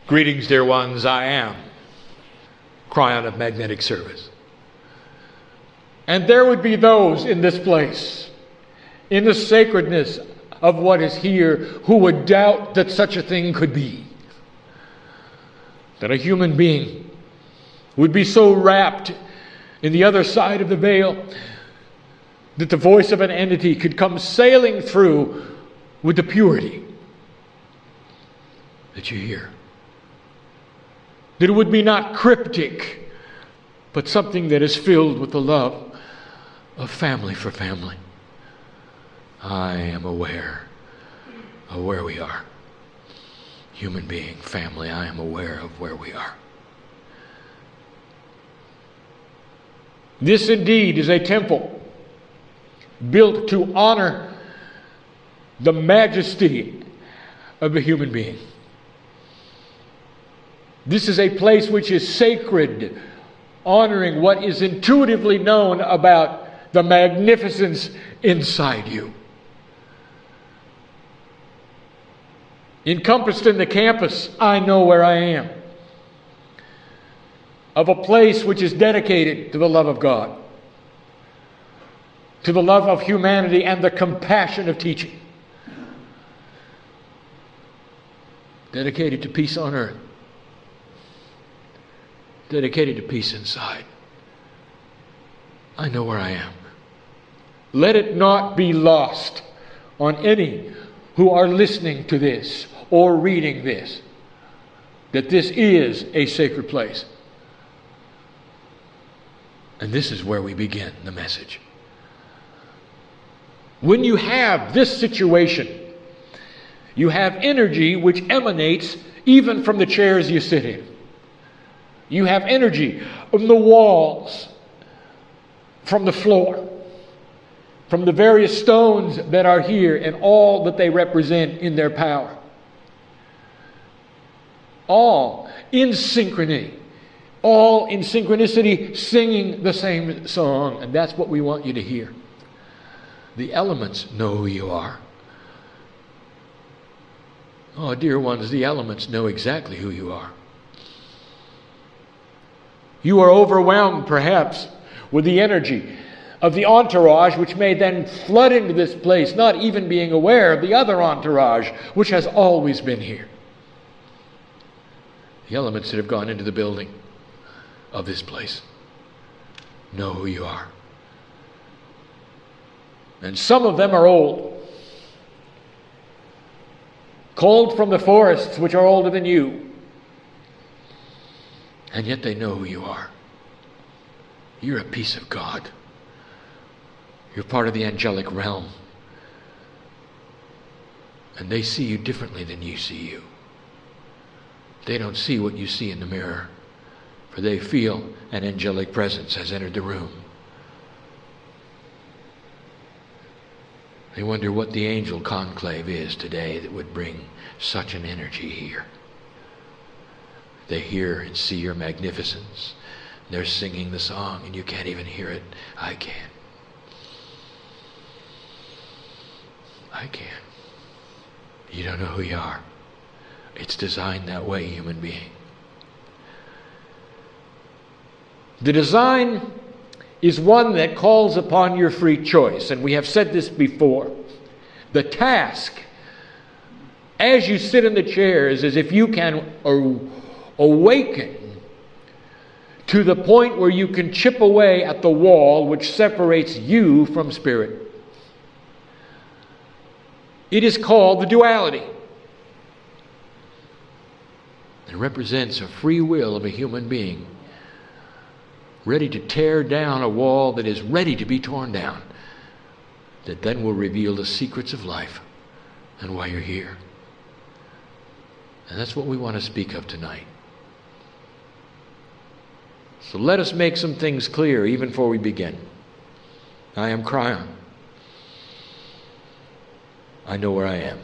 Greetings, dear ones. I am Kryon of Magnetic Service. And there would be those in this place, in the sacredness of what is here, who would doubt that such a thing could be. That a human being would be so wrapped in the other side of the veil that the voice of an entity could come sailing through with the purity that you hear. That it would be not cryptic, but something that is filled with the love of family for family. I am aware of where we are. Human being, family, I am aware of where we are. This indeed is a temple built to honor the majesty of a human being. This is a place which is sacred, honoring what is intuitively known about the magnificence inside you. Encompassed in the campus, I know where I am, of a place which is dedicated to the love of God, to the love of humanity and the compassion of teaching, dedicated to peace on earth, dedicated to peace inside. I know where I am. Let it not be lost on any who are listening to this or reading this, that this is a sacred place. And this is where we begin the message. When you have this situation, you have energy which emanates even from the chairs you sit in. You have energy from the walls, from the floor, from the various stones that are here and all that they represent in their power. All in synchrony. All in synchronicity, singing the same song. And that's what we want you to hear. The elements know who you are. Oh, dear ones, the elements know exactly who you are. You are overwhelmed, perhaps, with the energy of the entourage, which may then flood into this place, not even being aware of the other entourage, which has always been here. The elements that have gone into the building of this place know who you are. And some of them are old, called from the forests which are older than you. And yet they know who you are. You're a piece of God. You're part of the angelic realm. And they see you differently than you see you. They don't see what you see in the mirror, for they feel an angelic presence has entered the room. They wonder what the angel conclave is today that would bring such an energy here. They hear and see your magnificence. They're singing the song and you can't even hear it. I can. I can. You don't know who you are. It's designed that way, human being. The design is one that calls upon your free choice. And we have said this before. The task, as you sit in the chairs, is if you can awaken to the point where you can chip away at the wall which separates you from spirit. It is called the duality. It represents a free will of a human being ready to tear down a wall that is ready to be torn down, that then will reveal the secrets of life and why you're here. And that's what we want to speak of tonight. So let us make some things clear even before we begin. I am Kryon. I know where I am.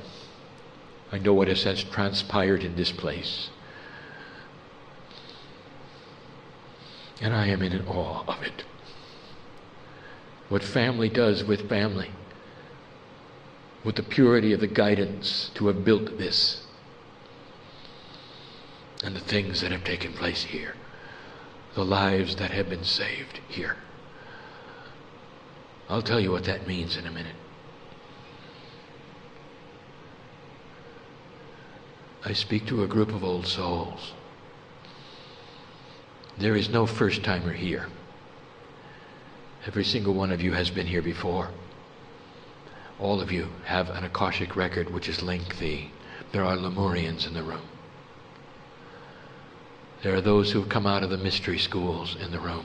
I know what has transpired in this place. And I am in awe of it. What family does with family, with the purity of the guidance to have built this. and the things that have taken place here, the lives that have been saved here. I'll tell you what that means in a minute. I speak to a group of old souls. There is no first-timer here. Every single one of you has been here before. All of you have an Akashic record which is lengthy. There are Lemurians in the room. There are those who have come out of the mystery schools in the room.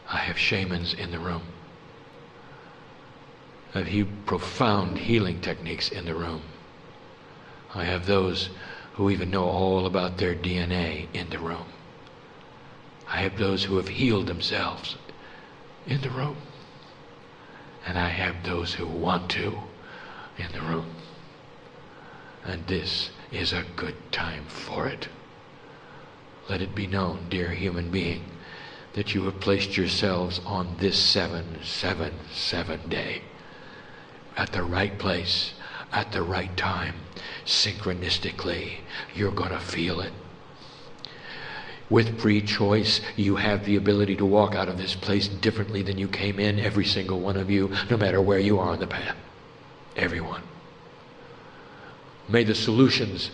I have shamans in the room. I have profound healing techniques in the room. I have those who even know all about their DNA in the room. I have those who have healed themselves in the room. And I have those who want to in the room. And this is a good time for it. Let it be known, dear human being, that you have placed yourselves on this 777 day at the right place, at the right time, synchronistically. You're going to feel it. With free choice, you have the ability to walk out of this place differently than you came in, every single one of you, no matter where you are on the path. Everyone. May the solutions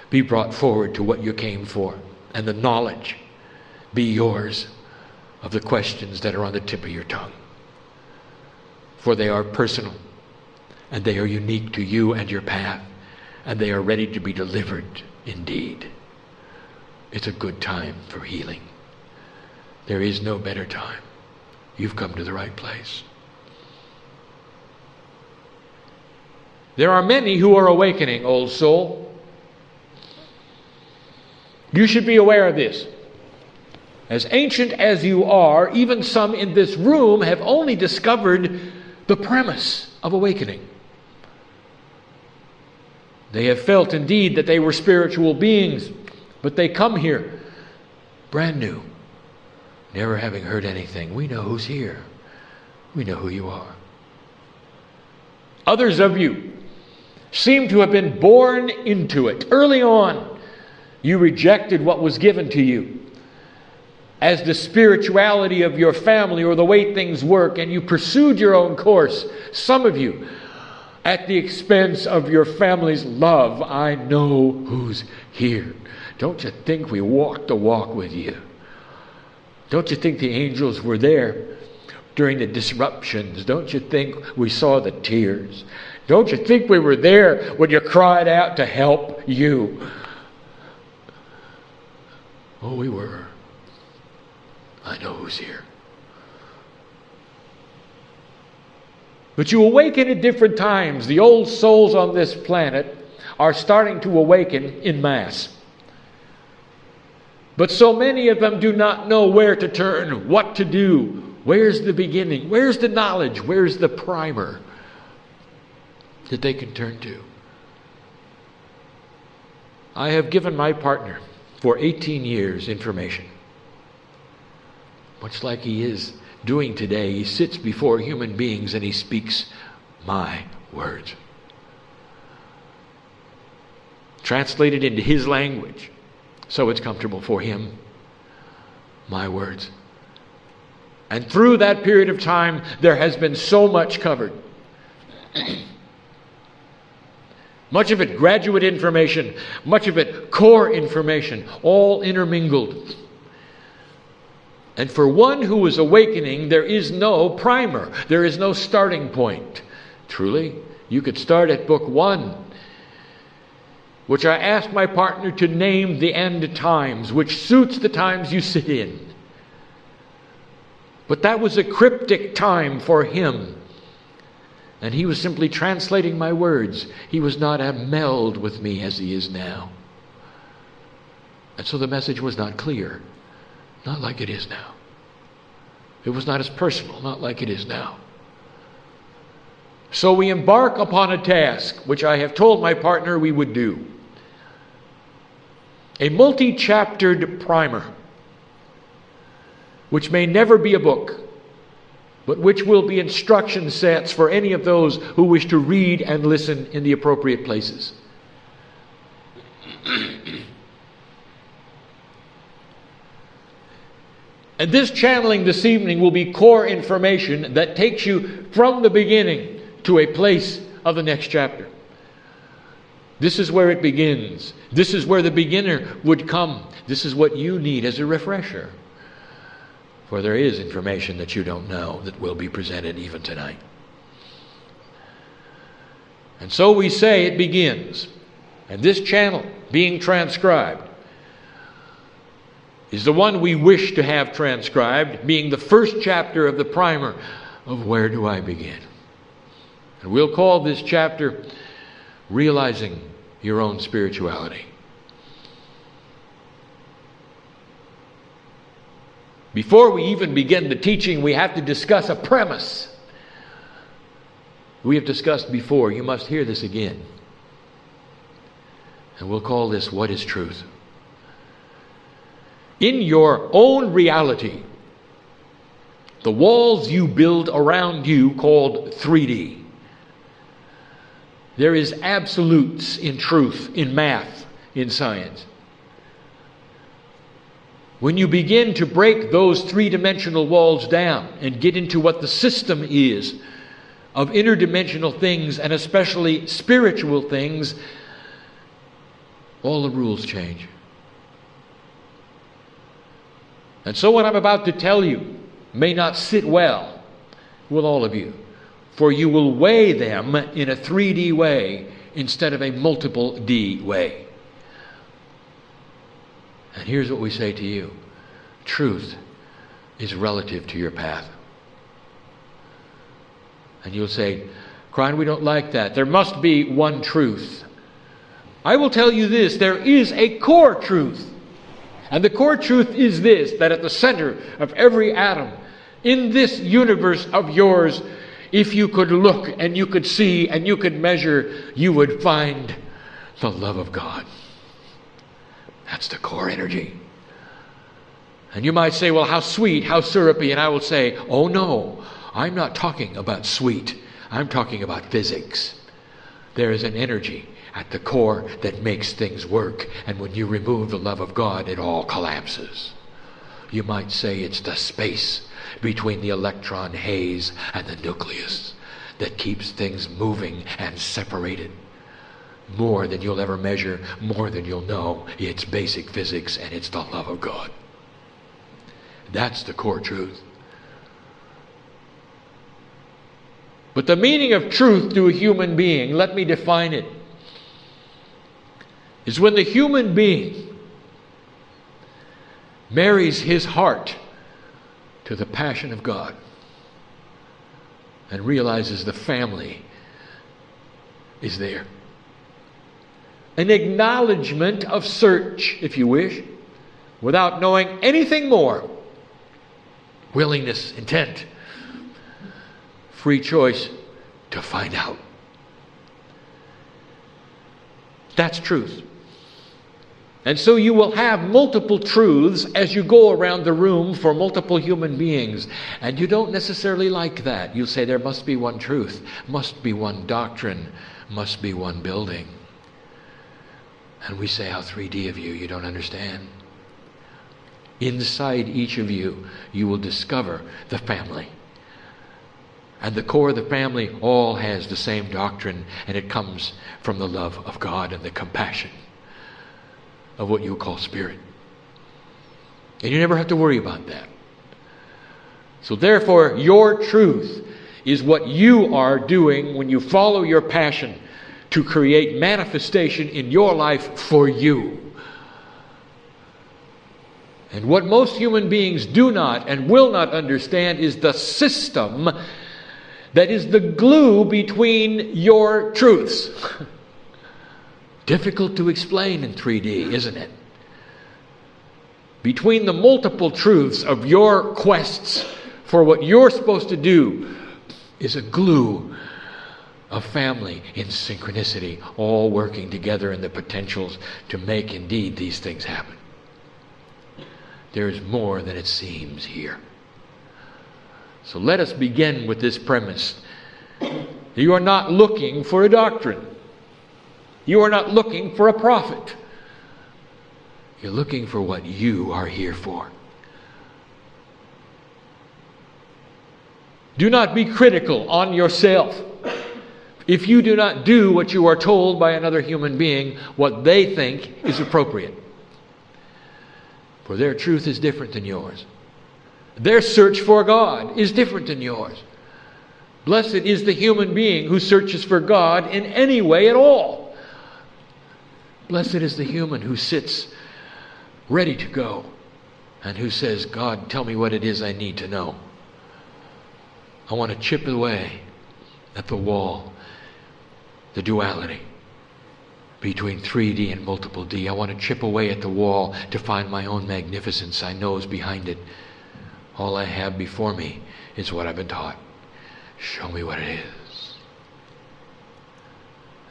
be brought forward to what you came for, and the knowledge be yours of the questions that are on the tip of your tongue. For they are personal, and they are unique to you and your path, and they are ready to be delivered indeed. It's a good time for healing. There is no better time. You've come to the right place. There are many who are awakening, old soul. You should be aware of this. As ancient as you are, even some in this room have only discovered the premise of awakening. They have felt indeed that they were spiritual beings, but they come here brand new, never having heard anything. We know who's here. We know who you are. Others of you seem to have been born into it. Early on, you rejected what was given to you as the spirituality of your family or the way things work, and you pursued your own course. Some of you, at the expense of your family's love. I know who's here. Don't you think we walked the walk with you? Don't you think the angels were there during the disruptions? Don't you think we saw the tears? Don't you think we were there when you cried out to help you? Oh, we were. I know who's here. But you awaken at different times. The old souls on this planet are starting to awaken in mass. But so many of them do not know where to turn, what to do. Where's the beginning? Where's the knowledge? Where's the primer that they can turn to? I have given my partner for 18 years information. Much like he is doing today, he sits before human beings and he speaks my words. Translated into his language, so it's comfortable for him. My words. And through that period of time, there has been so much covered. Much of it graduate information, much of it core information, all intermingled. And for one who is awakening, there is no primer. There is no starting point. Truly, you could start at book 1, which I asked my partner to name the end times, which suits the times you sit in. But that was a cryptic time for him. And he was simply translating my words. He was not a meld with me as he is now. And so the message was not clear. Not like it is now. It was not as personal, not like it is now. So we embark upon a task, which I have told my partner we would do. A multi-chaptered primer, which may never be a book, but which will be instruction sets for any of those who wish to read and listen in the appropriate places. And this channeling this evening will be core information that takes you from the beginning to a place of the next chapter. This is where it begins. This is where the beginner would come. This is what you need as a refresher. For there is information that you don't know that will be presented even tonight. And so we say it begins. And this channel being transcribed is the one we wish to have transcribed, being the first chapter of the primer of Where Do I Begin? And we'll call this chapter Realizing Your Own Spirituality. Before we even begin the teaching, we have to discuss a premise. We have discussed before. You must hear this again. And we'll call this What is Truth? In your own reality, the walls you build around you called 3D, there is absolutes in truth, in math, in science. When you begin to break those three-dimensional walls down and get into what the system is of interdimensional things, and especially spiritual things, all the rules change. And so what I'm about to tell you may not sit well with all of you, for you will weigh them in a 3D way instead of a multiple D way. And here's what we say to you. Truth is relative to your path. And you'll say, Kryon, we don't like that. There must be one truth. I will tell you this, there is a core truth. And the core truth is this, that at the center of every atom in this universe of yours, if you could look and you could see and you could measure, you would find the love of God. That's the core energy. And you might say, well, how sweet, how syrupy. And I will say, oh no, I'm not talking about sweet. I'm talking about physics. There is an energy at the core that makes things work. And when you remove the love of God, it all collapses. You might say it's the space between the electron haze and the nucleus that keeps things moving and separated. More than you'll ever measure, more than you'll know. It's basic physics, and it's the love of God. That's the core truth. But the meaning of truth to a human being, let me define it, is when the human being marries his heart to the passion of God and realizes the family is there. An acknowledgement of search, if you wish, without knowing anything more. Willingness, intent, free choice to find out. That's truth. And so you will have multiple truths as you go around the room for multiple human beings. And you don't necessarily like that. You'll say there must be one truth, must be one doctrine, must be one building. And we say, how 3D of you, you don't understand. Inside each of you, you will discover the family. And the core of the family all has the same doctrine, and it comes from the love of God and the compassion of what you call spirit. And you never have to worry about that. So therefore, your truth is what you are doing when you follow your passion to create manifestation in your life for you. And what most human beings do not and will not understand is the system that is the glue between your truths. Difficult to explain in 3D, isn't it? Between the multiple truths of your quests for what you're supposed to do is a glue of family in synchronicity, all working together in the potentials to make indeed these things happen. There is more than it seems here. So let us begin with this premise. You are not looking for a doctrine. You are not looking for a prophet. You're looking for what you are here for. Do not be critical on yourself. If you do not do what you are told by another human being, what they think is appropriate. For their truth is different than yours. Their search for God is different than yours. Blessed is the human being who searches for God in any way at all. Blessed is the human who sits ready to go and who says, God, tell me what it is I need to know. I want to chip away at the wall, the duality between 3D and multiple D. I want to chip away at the wall to find my own magnificence I know is behind it. All I have before me is what I've been taught. Show me what it is.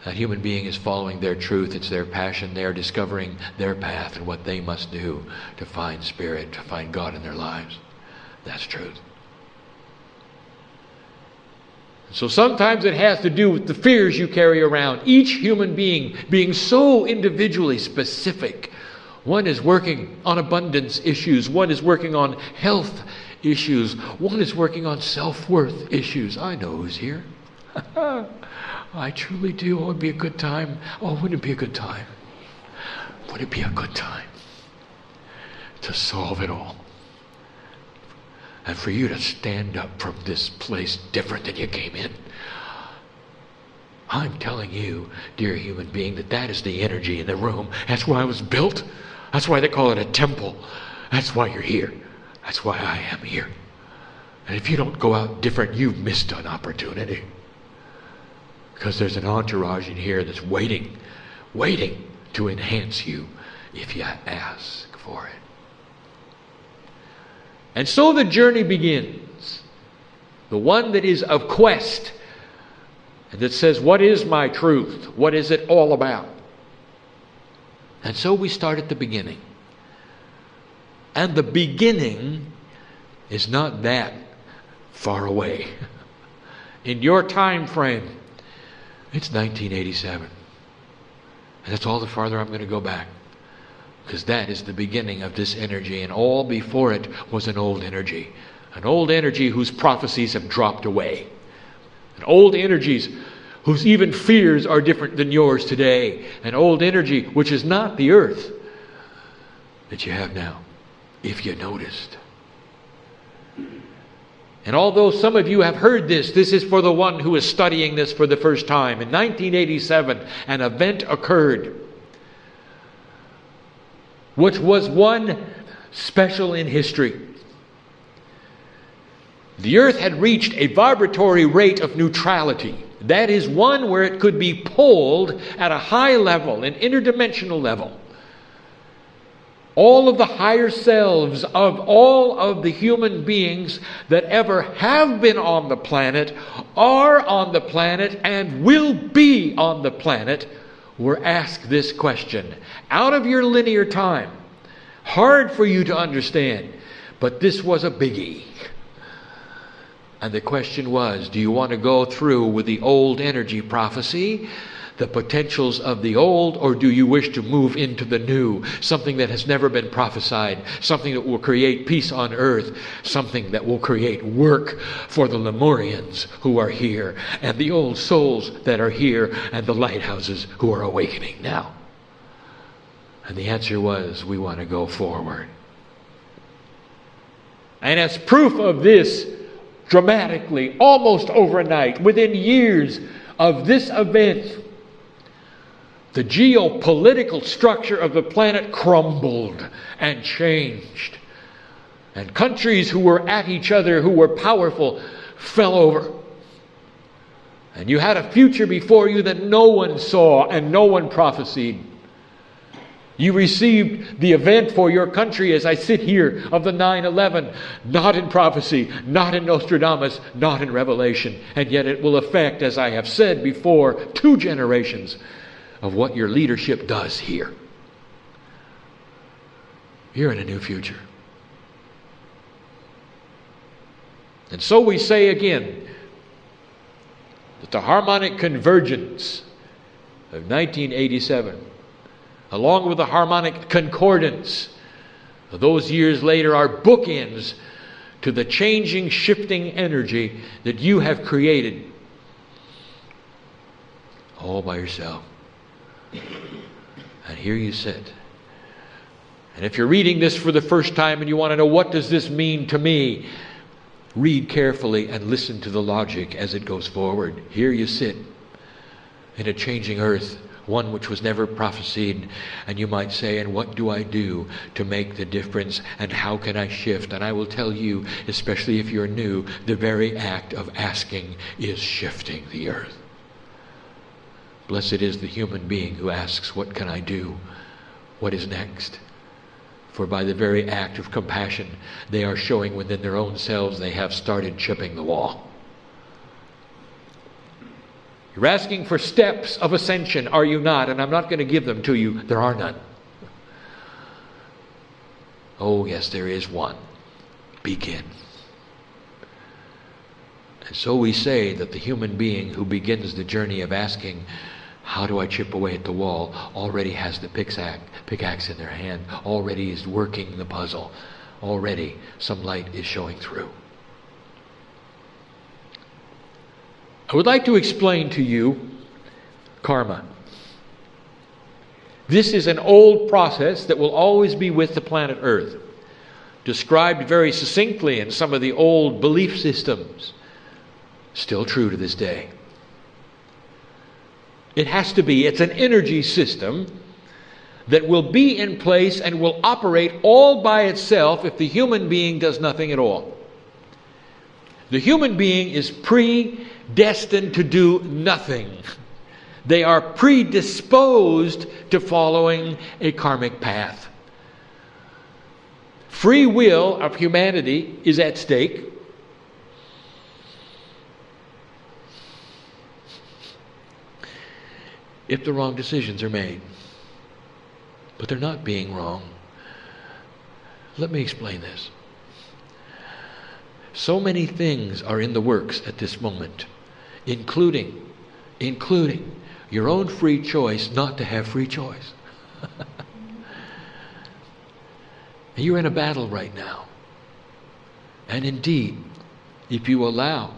That human being is following their truth. It's their passion. They are discovering their path and what they must do to find spirit, to find God in their lives. That's truth. So sometimes it has to do with the fears you carry around. Each human being so individually specific. One is working on abundance issues. One is working on health issues. One is working on self-worth issues. I know who's here. I truly do. Oh, it would be a good time. Oh, wouldn't it be a good time? Would it be a good time to solve it all? And for you to stand up from this place different than you came in. I'm telling you, dear human being, that is the energy in the room. That's why I was built. That's why they call it a temple. That's why you're here. That's why I am here. And if you don't go out different, you've missed an opportunity. Because there's an entourage in here that's waiting to enhance you if you ask for it. And so the journey begins. The one that is of quest. And that says, what is my truth? What is it all about? And so we start at the beginning. And the beginning is not that far away. In your time frame, it's 1987. And that's all the farther I'm going to go back. Because that is the beginning of this energy, and all before it was an old energy. An old energy whose prophecies have dropped away. An old energies whose even fears are different than yours today. An old energy which is not the earth that you have now, if you noticed. And although some of you have heard this is for the one who is studying this for the first time. In 1987, an event occurred which was one special in history. The earth had reached a vibratory rate of neutrality. That is one where it could be pulled at a high level, an interdimensional level. All of the higher selves of all of the human beings that ever have been on the planet, are on the planet, and will be on the planet, were asked this question. Out of your linear time. Hard for you to understand. But this was a biggie. And the question was, do you want to go through with the old energy prophecy, the potentials of the old, or do you wish to move into the new, something that has never been prophesied, something that will create peace on earth, something that will create work for the Lemurians who are here, and the old souls that are here, and the lighthouses who are awakening now? And the answer was, we want to go forward. And as proof of this, dramatically, almost overnight, within years of this event, the geopolitical structure of the planet crumbled and changed. And countries who were at each other, who were powerful, fell over. And you had a future before you that no one saw and no one prophesied. You received the event for your country as I sit here of the 9/11, not in prophecy, not in Nostradamus, not in Revelation. And yet it will affect, as I have said before, 2 generations of what your leadership does here. You're in a new future. And so we say again that the harmonic convergence of 1987, along with the harmonic concordance of those years later, are bookends to the changing, shifting energy that you have created all by yourself. And here you sit. And if you're reading this for the first time and you want to know, what does this mean to me? Read carefully and listen to the logic as it goes forward. Here you sit in a changing earth, one which was never prophesied. And you might say, and what do I do to make the difference? And how can I shift? And I will tell you, especially if you're new, the very act of asking is shifting the earth. Blessed is the human being who asks, what can I do? What is next? For by the very act of compassion, they are showing within their own selves they have started chipping the wall. You're asking for steps of ascension, are you not? And I'm not going to give them to you. There are none. Oh, yes, there is one. Begin. And so we say that the human being who begins the journey of asking, how do I chip away at the wall, already has the pickaxe in their hand, already is working the puzzle, already some light is showing through. I would like to explain to you karma. This is an old process that will always be with the planet Earth, described very succinctly in some of the old belief systems, still true to this day. It has to be. It's an energy system that will be in place and will operate all by itself if the human being does nothing at all. The human being is predestined to do nothing. They are predisposed to following a karmic path. Free will of humanity is at stake. If the wrong decisions are made. But they're not being wrong. Let me explain this. So many things are in the works at this moment, including your own free choice not to have free choice. You're in a battle right now. And indeed, if you allow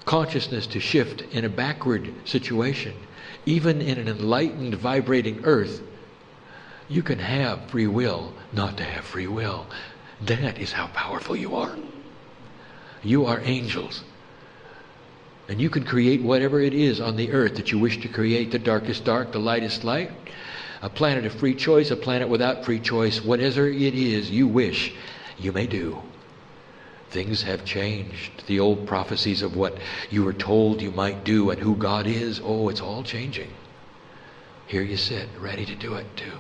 consciousness to shift in a backward situation, even in an enlightened, vibrating earth, you can have free will not to have free will. That is how powerful you are. You are angels. And you can create whatever it is on the earth that you wish to create, the darkest dark, the lightest light, a planet of free choice, a planet without free choice, whatever it is you wish, you may do. Things have changed. The old prophecies of what you were told you might do and who God is, oh, it's all changing. Here you sit, ready to do it too.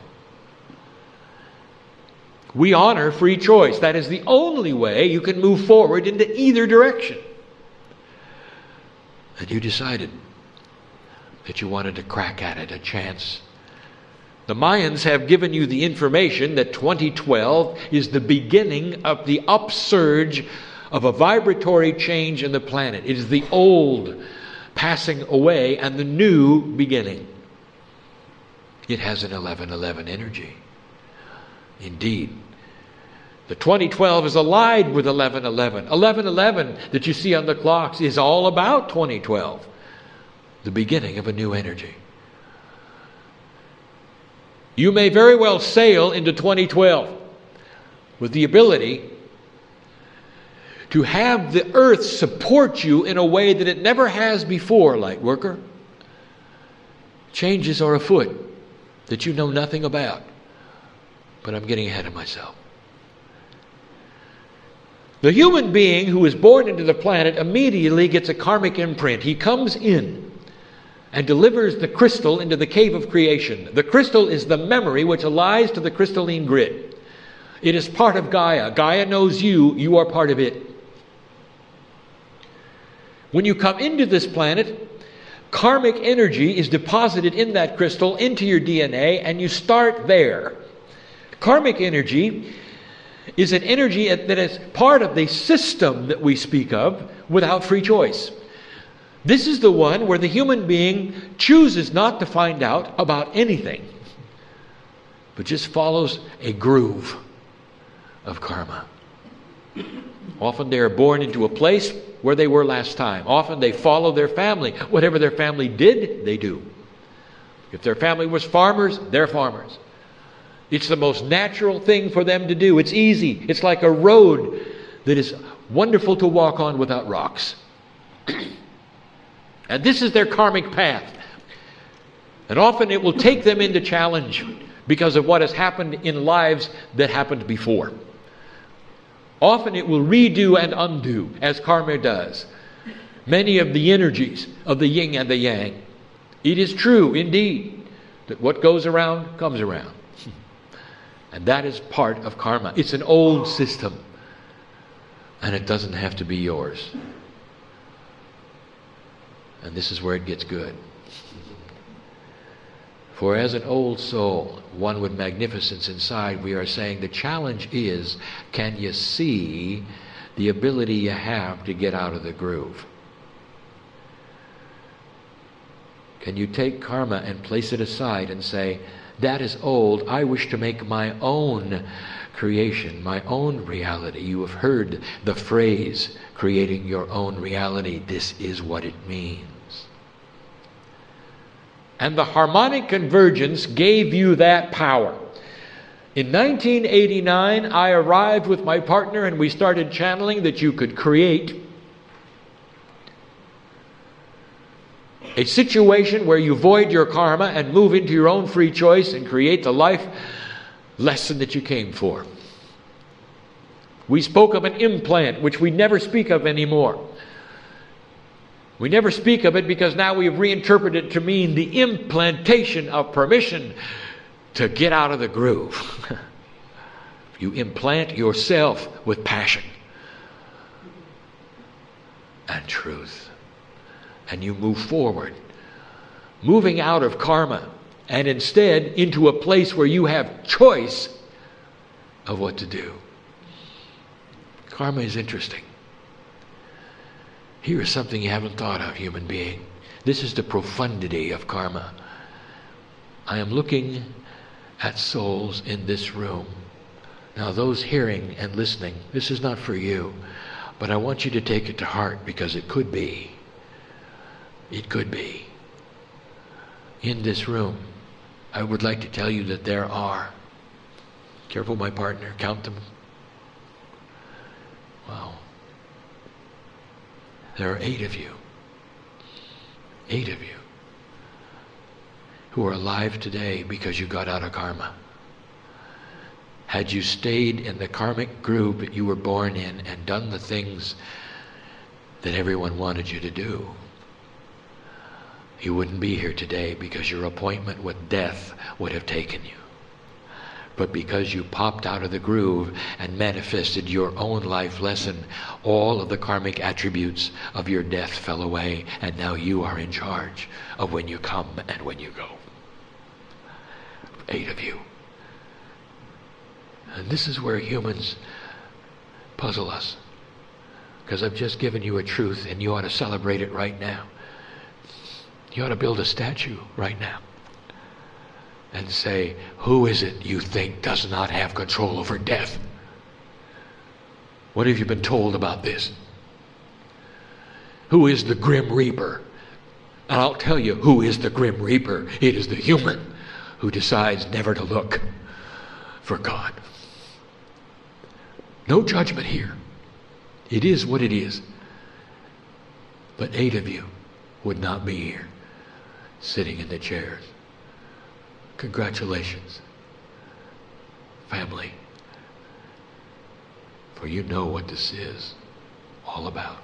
We honor free choice. That is the only way you can move forward into either direction. And you decided that you wanted to crack at it, a chance. The Mayans have given you the information that 2012 is the beginning of the upsurge of a vibratory change in the planet. It is the old passing away and the new beginning. It has an 1111 energy. Indeed, the 2012 is allied with 1111. 1111 that you see on the clocks is all about 2012, the beginning of a new energy. You may very well sail into 2012 with the ability to have the earth support you in a way that it never has before, light worker. Changes are afoot that you know nothing about. But I'm getting ahead of myself. The human being who is born into the planet immediately gets a karmic imprint. He comes in and delivers the crystal into the cave of creation. The crystal is the memory which allies to the crystalline grid. It is part of Gaia. Gaia knows you. You are part of it. When you come into this planet, karmic energy is deposited in that crystal into your DNA, and you start there. Karmic energy is an energy that is part of the system that we speak of without free choice. This is the one where the human being chooses not to find out about anything, but just follows a groove of karma. Often they are born into a place where they were last time. Often they follow their family. Whatever their family did, they do. If their family was farmers, they're farmers. It's the most natural thing for them to do. It's easy. It's like a road that is wonderful to walk on without rocks. And this is their karmic path. And often it will take them into challenge because of what has happened in lives that happened before. Often it will redo and undo, as karma does, many of the energies of the yin and the yang. It is true, indeed, that what goes around comes around. And that is part of karma. It's an old system, and it doesn't have to be yours. And this is where it gets good. For as an old soul, one with magnificence inside, we are saying the challenge is, can you see the ability you have to get out of the groove? Can you take karma and place it aside and say, that is old, I wish to make my own creation, my own reality. You have heard the phrase, creating your own reality. This is what it means. And the harmonic convergence gave you that power. In 1989, I arrived with my partner and we started channeling that you could create a situation where you void your karma and move into your own free choice and create the life lesson that you came for. We spoke of an implant, which we never speak of anymore. We never speak of it because now we have reinterpreted it to mean the implantation of permission to get out of the groove. You implant yourself with passion and truth. And you move forward, moving out of karma and instead into a place where you have choice of what to do. Karma is interesting. Here is something you haven't thought of, human being. This is the profundity of karma. I am looking at souls in this room. Now, those hearing and listening, this is not for you, but I want you to take it to heart because it could be. It could be. In this room, I would like to tell you that there are, careful my partner, count them. Wow. There are 8 of you. 8 of you who are alive today because you got out of karma. Had you stayed in the karmic groove that you were born in and done the things that everyone wanted you to do, you wouldn't be here today because your appointment with death would have taken you. But because you popped out of the groove and manifested your own life lesson, all of the karmic attributes of your death fell away, and now you are in charge of when you come and when you go. 8 of you. And this is where humans puzzle us. Because I've just given you a truth, and you ought to celebrate it right now. You ought to build a statue right now and say, who is it you think does not have control over death? What have you been told about this? Who is the Grim Reaper? And I'll tell you who is the Grim Reaper. It is the human who decides never to look for God. No judgment here. It is what it is. But 8 of you would not be here, sitting in the chairs. Congratulations, family, for you know what this is all about.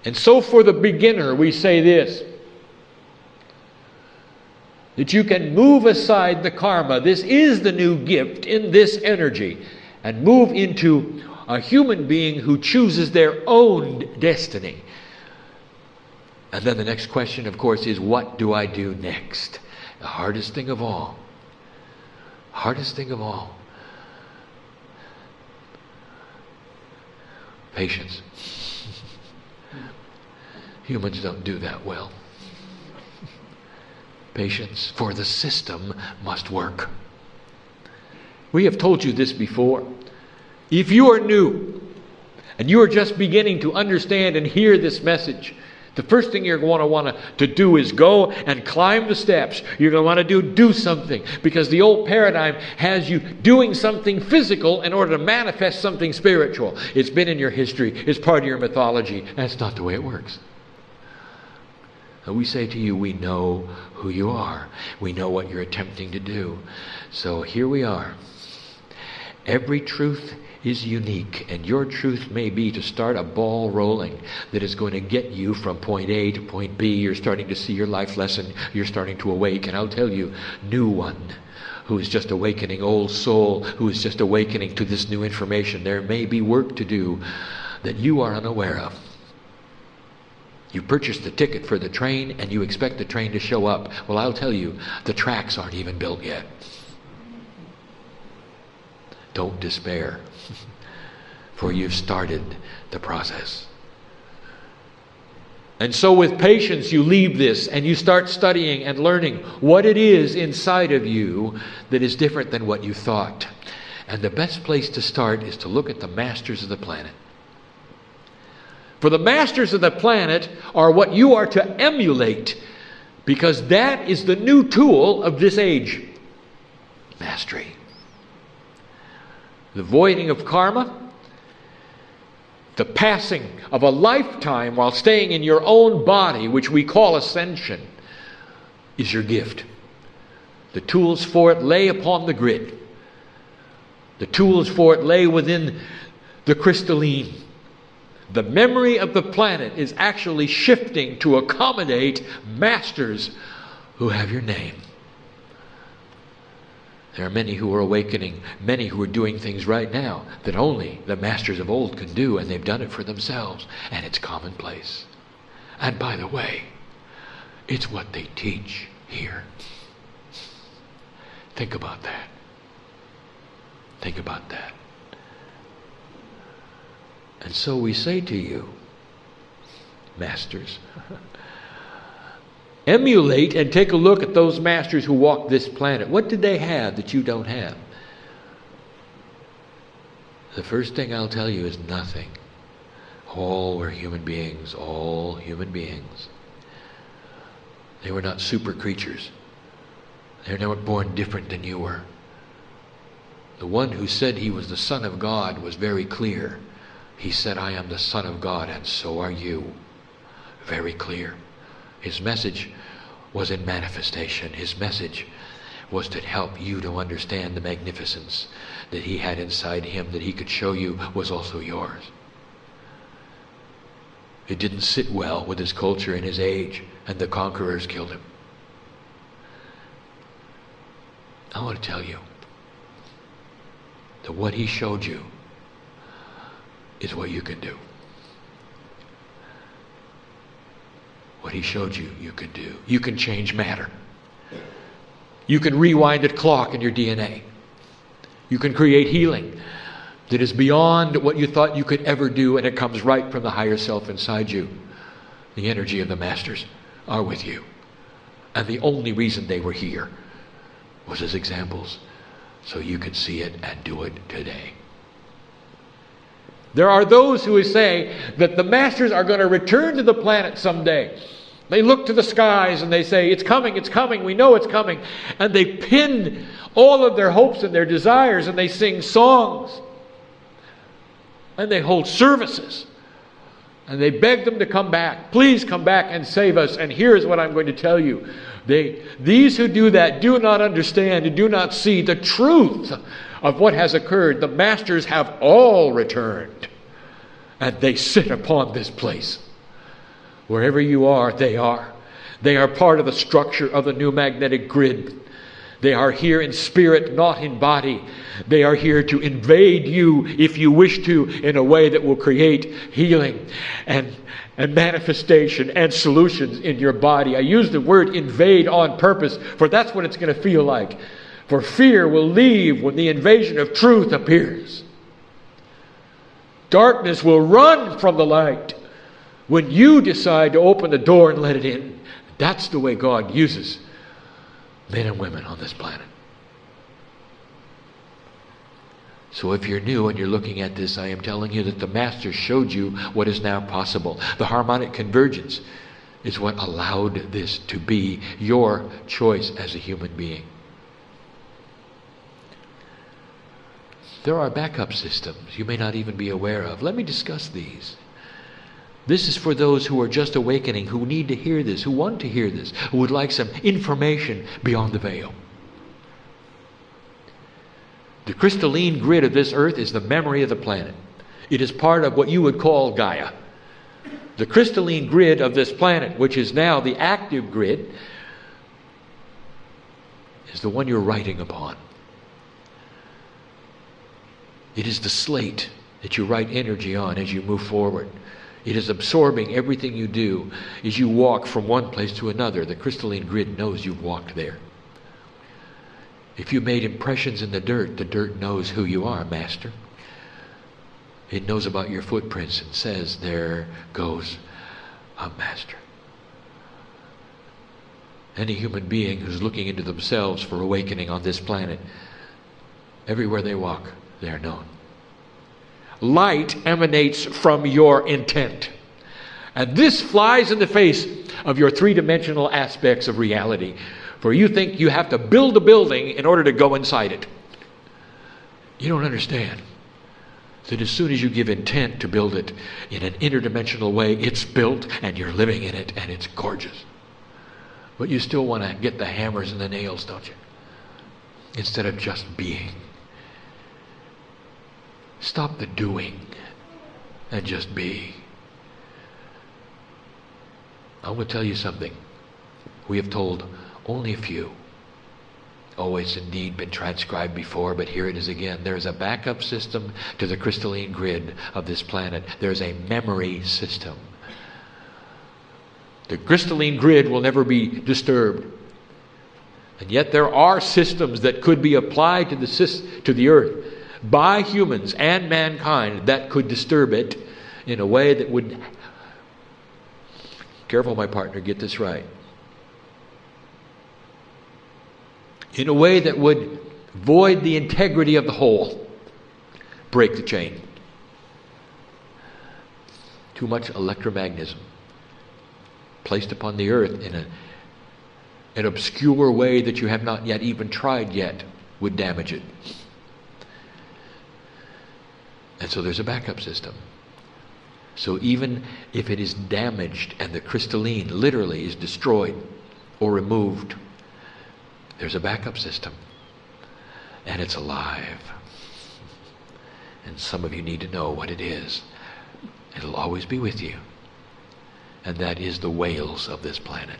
And so for the beginner, we say this, that you can move aside the karma. This is the new gift in this energy, and move into a human being who chooses their own destiny. And then the next question, of course, is what do I do next? The hardest thing of all. Hardest thing of all. Patience. Humans don't do that well. Patience, for the system must work. We have told you this before. If you are new and you are just beginning to understand and hear this message, the first thing you're going to want to do is go and climb the steps. You're going to want to do something, because the old paradigm has you doing something physical in order to manifest something spiritual. It's been in your history. It's part of your mythology. That's not the way it works. We say to you, we know who you are. We know what you're attempting to do. So here we are. Every truth is unique, and your truth may be to start a ball rolling that is going to get you from point A to point B. You're starting to see your life lesson. You're starting to awake. And I'll tell you, new one who is just awakening, old soul who is just awakening to this new information, there may be work to do that you are unaware of. You purchased the ticket for the train and you expect the train to show up. Well, I'll tell you, the tracks aren't even built yet. Don't despair, for you've started the process. And so with patience you leave this and you start studying and learning what it is inside of you that is different than what you thought. And the best place to start is to look at the masters of the planet. For the masters of the planet are what you are to emulate, because that is the new tool of this age. Mastery. The voiding of karma, the passing of a lifetime while staying in your own body, which we call ascension, is your gift. The tools for it lay upon the grid. The tools for it lay within the crystalline. The memory of the planet is actually shifting to accommodate masters who have your name. There are many who are awakening, many who are doing things right now that only the masters of old can do, and they've done it for themselves, and it's commonplace. And by the way, it's what they teach here. Think about that. Think about that. And so we say to you, masters, emulate and take a look at those masters who walked this planet. What did they have that you don't have? The first thing I'll tell you is nothing. All were human beings, all human beings. They were not super creatures. They were never born different than you were. The one who said he was the Son of God was very clear. He said, I am the Son of God, and so are you. Very clear. His message was in manifestation. His message was to help you to understand the magnificence that he had inside him, that he could show you was also yours. It didn't sit well with his culture and his age, and the conquerors killed him. I want to tell you that what he showed you is what you can do. What he showed you, you can do. You can change matter. You can rewind a clock in your DNA. You can create healing that is beyond what you thought you could ever do, and it comes right from the higher self inside you. The energy of the masters are with you. And the only reason they were here was as examples, so you could see it and do it today. There are those who say that the masters are going to return to the planet someday. They look to the skies and they say, it's coming, we know it's coming. And they pin all of their hopes and their desires, and they sing songs. And they hold services. And they beg them to come back. Please come back and save us. And here's what I'm going to tell you. These who do that do not understand and do not see the truth of what has occurred. The masters have all returned, and they sit upon this place. Wherever you are, they are. They are part of the structure of the new magnetic grid. They are here in spirit, not in body. They are here to invade you, if you wish to, in a way that will create healing and manifestation and solutions in your body. I use the word invade on purpose, for that's what it's going to feel like. For fear will leave when the invasion of truth appears. Darkness will run from the light when you decide to open the door and let it in. That's the way God uses men and women on this planet. So if you're new and you're looking at this, I am telling you that the Master showed you what is now possible. The harmonic convergence is what allowed this to be your choice as a human being. There are backup systems you may not even be aware of. Let me discuss these. This is for those who are just awakening, who need to hear this, who want to hear this, who would like some information beyond the veil. The crystalline grid of this earth is the memory of the planet. It is part of what you would call Gaia. The crystalline grid of this planet, which is now the active grid, is the one you're writing upon. It is the slate that you write energy on as you move forward. It is absorbing everything you do as you walk from one place to another. The crystalline grid knows you've walked there. If you made impressions in the dirt knows who you are, Master. It knows about your footprints and says, there goes a Master. Any human being who's looking into themselves for awakening on this planet, everywhere they walk, they are known. Light emanates from your intent. And this flies in the face of your three-dimensional aspects of reality. For you think you have to build a building in order to go inside it. You don't understand that as soon as you give intent to build it in an interdimensional way, it's built and you're living in it and it's gorgeous. But you still want to get the hammers and the nails, don't you? Instead of just being. Stop the doing and just be. I will tell you something. We have told only a few. Oh, it's indeed been transcribed before, but here it is again. There's a backup system to the crystalline grid of this planet. There's a memory system. The crystalline grid will never be disturbed. And yet there are systems that could be applied to the earth by humans and mankind that could disturb it in a way that would... Careful, my partner, get this right. In a way that would void the integrity of the whole. Break the chain. Too much electromagnetism placed upon the earth in an obscure way that you have not yet even tried yet would damage it. And so there's a backup system. So even if it is damaged and the crystalline literally is destroyed or removed, there's a backup system. And it's alive. And some of you need to know what it is. It'll always be with you. And that is the whales of this planet.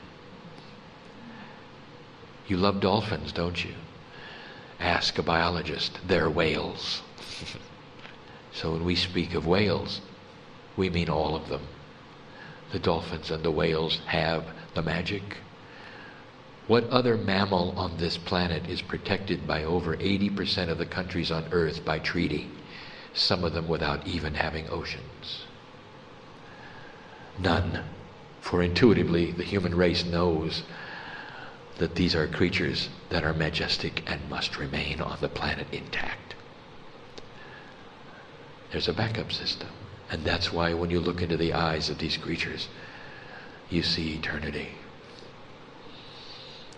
You love dolphins, don't you? Ask a biologist. They're whales. So when we speak of whales, we mean all of them. The dolphins and the whales have the magic. What other mammal on this planet is protected by over 80% of the countries on Earth by treaty? Some of them without even having oceans. None. For intuitively, the human race knows that these are creatures that are majestic and must remain on the planet intact. There's a backup system. And that's why when you look into the eyes of these creatures, you see eternity.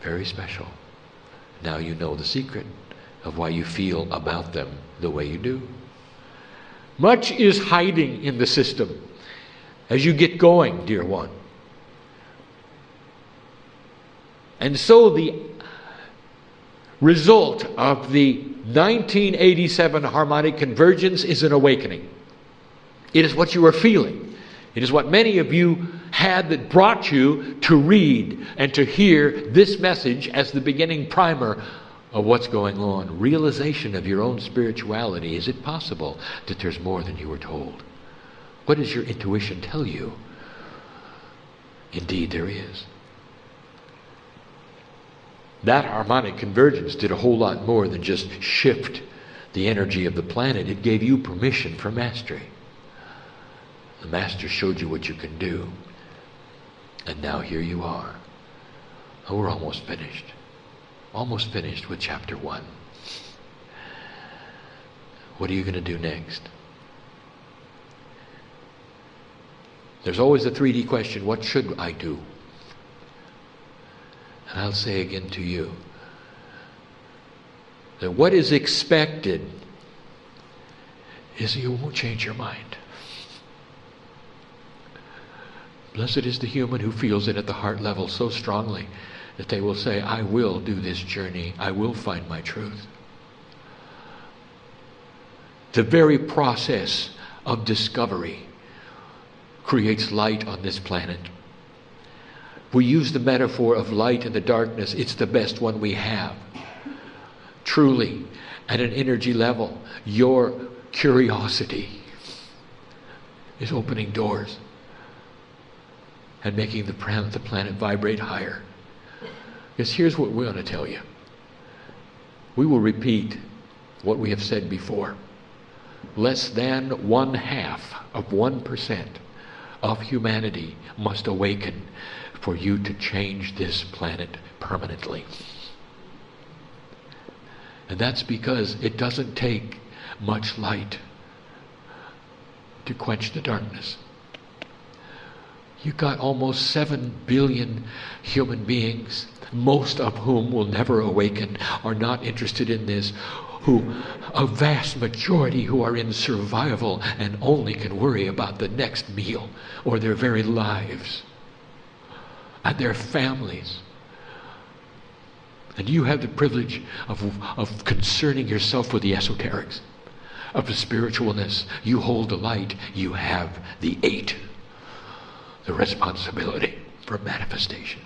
Very special. Now you know the secret of why you feel about them the way you do. Much is hiding in the system as you get going, dear one. And so the result of the 1987 harmonic convergence is an awakening. It is what you are feeling. It is what many of you had that brought you to read and to hear this message as the beginning primer of what's going on. Realization of your own spirituality. Is it possible that there's more than you were told? What does your intuition tell you? Indeed, there is. That harmonic convergence did a whole lot more than just shift the energy of the planet. It gave you permission for mastery. The Master showed you what you can do. And now here you are. Oh, we're almost finished. Almost finished with chapter 1. What are you going to do next? There's always the 3D question, what should I do? And I'll say again to you that what is expected is you won't change your mind. Blessed is the human who feels it at the heart level so strongly that they will say, I will do this journey. I will find my truth. The very process of discovery creates light on this planet. We use the metaphor of light and the darkness. It's the best one we have. Truly, at an energy level, your curiosity is opening doors and making the planet vibrate higher. Because here's what we're going to tell you. We will repeat what we have said before. Less than 0.5% of humanity must awaken for you to change this planet permanently. And that's because it doesn't take much light to quench the darkness. You've got almost 7 billion human beings, most of whom will never awaken, are not interested in this, a vast majority who are in survival and only can worry about the next meal or their very lives and their families. And you have the privilege of concerning yourself with the esoterics, of the spiritualness. You hold the light. You have the 8, the responsibility for manifestation.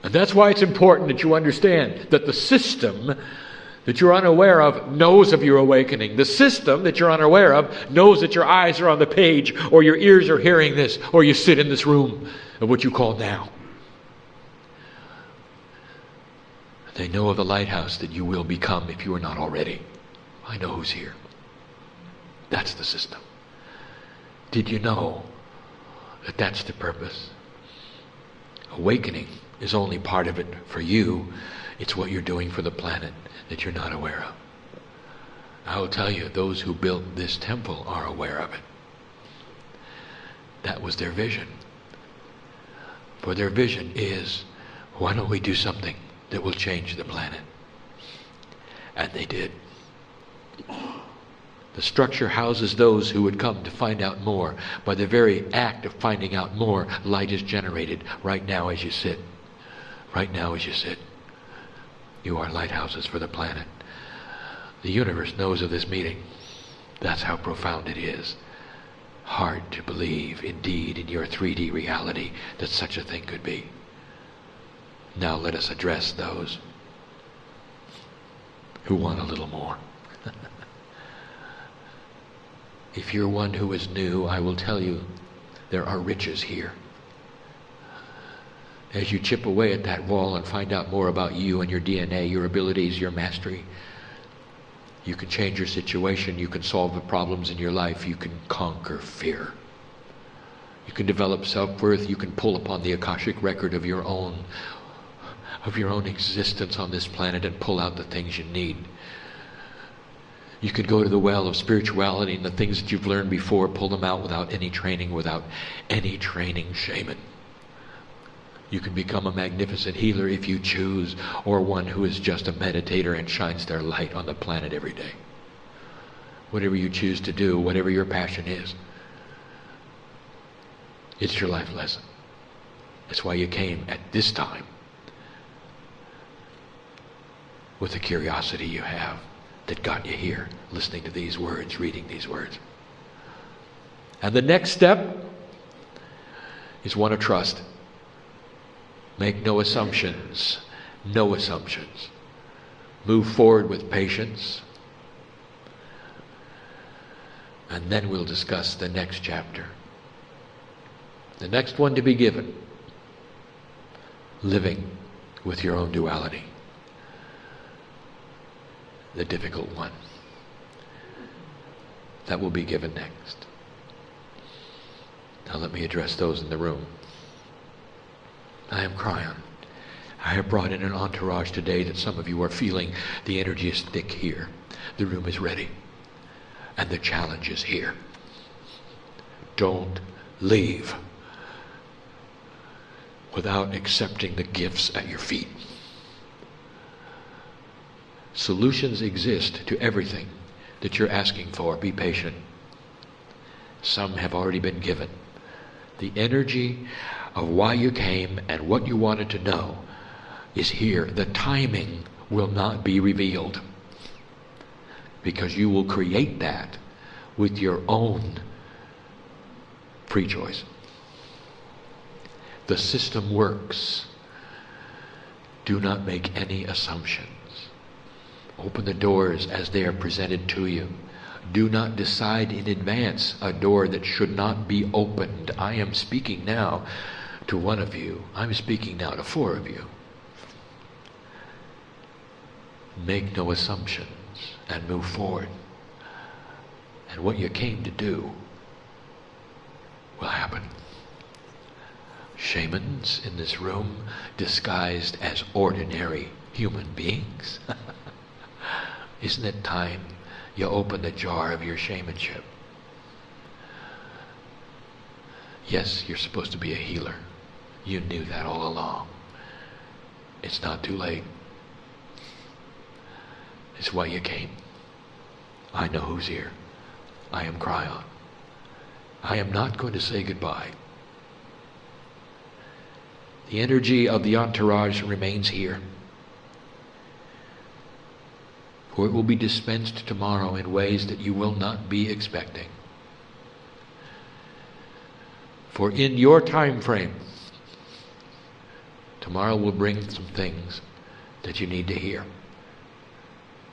And that's why it's important that you understand that the system that you're unaware of knows of your awakening. The system that you're unaware of knows that your eyes are on the page, or your ears are hearing this, or you sit in this room of what you call now. They know of the lighthouse that you will become if you are not already. I know who's here. That's the system. Did you know that that's the purpose? Awakening is only part of it for you. It's what you're doing for the planet that you're not aware of. I will tell you, those who built this temple are aware of it. That was their vision. For their vision is, why don't we do something that will change the planet? And they did. The structure houses those who would come to find out more. By the very act of finding out more, light is generated right now as you sit. Right now as you sit. You are lighthouses for the planet. The universe knows of this meeting. That's how profound it is. Hard to believe, indeed, in your 3D reality that such a thing could be. Now let us address those who want a little more. If you're one who is new, I will tell you there are riches here. As you chip away at that wall and find out more about you and your DNA, your abilities, your mastery, you can change your situation, you can solve the problems in your life, you can conquer fear. You can develop self-worth, you can pull upon the Akashic record of your own existence on this planet and pull out the things you need. You can go to the well of spirituality and the things that you've learned before, pull them out without any training shaman. You can become a magnificent healer if you choose, or one who is just a meditator and shines their light on the planet every day. Whatever you choose to do, whatever your passion is, it's your life lesson. That's why you came at this time with the curiosity you have that got you here, listening to these words, reading these words. And the next step is one of trust. Make no assumptions. No assumptions. Move forward with patience. And then we'll discuss the next chapter. The next one to be given. Living with your own duality. The difficult one. That will be given next. Now let me address those in the room. I am Kryon. I have brought in an entourage today that some of you are feeling the energy is thick here. The room is ready. And the challenge is here. Don't leave without accepting the gifts at your feet. Solutions exist to everything that you're asking for. Be patient. Some have already been given. The energy of why you came and what you wanted to know is here. The timing will not be revealed, because you will create that with your own free choice. The system works. Do not make any assumptions. Open the doors as they are presented to you. Do not decide in advance a door that should not be opened. I am speaking now to one of you. I'm speaking now to 4 of you. Make no assumptions and move forward. And what you came to do will happen. Shamans in this room disguised as ordinary human beings. Isn't it time you open the jar of your shamanship? Yes, you're supposed to be a healer. You knew that all along. It's not too late. It's why you came. I know who's here. I am Kryon. I am not going to say goodbye. The energy of the entourage remains here, for it will be dispensed tomorrow in ways that you will not be expecting. For in your time frame, tomorrow will bring some things that you need to hear,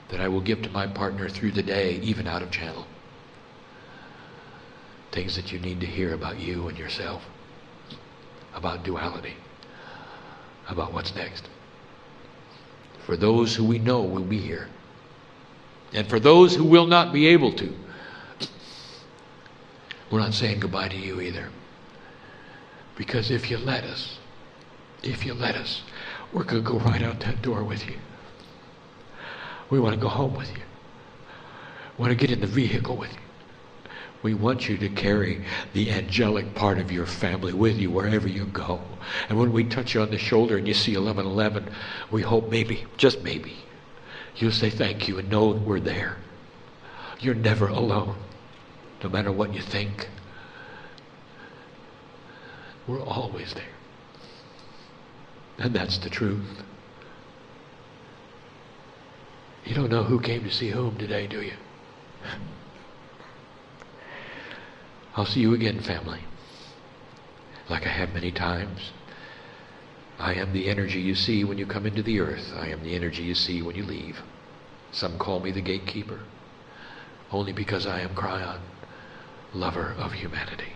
that I will give to my partner through the day, even out of channel. Things that you need to hear about you and yourself, about duality, about what's next. For those who we know will be here, and for those who will not be able to, we're not saying goodbye to you either. Because if you let us, we're going to go right out that door with you. We want to go home with you. We want to get in the vehicle with you. We want you to carry the angelic part of your family with you wherever you go. And when we touch you on the shoulder and you see 1111, we hope maybe, just maybe, you'll say thank you and know we're there. You're never alone, no matter what you think. We're always there. And that's the truth. You don't know who came to see whom today, do you? I'll see you again, family. Like I have many times. I am the energy you see when you come into the earth. I am the energy you see when you leave. Some call me the gatekeeper, only because I am Kryon, lover of humanity.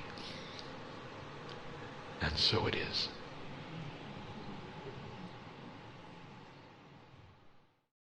And so it is.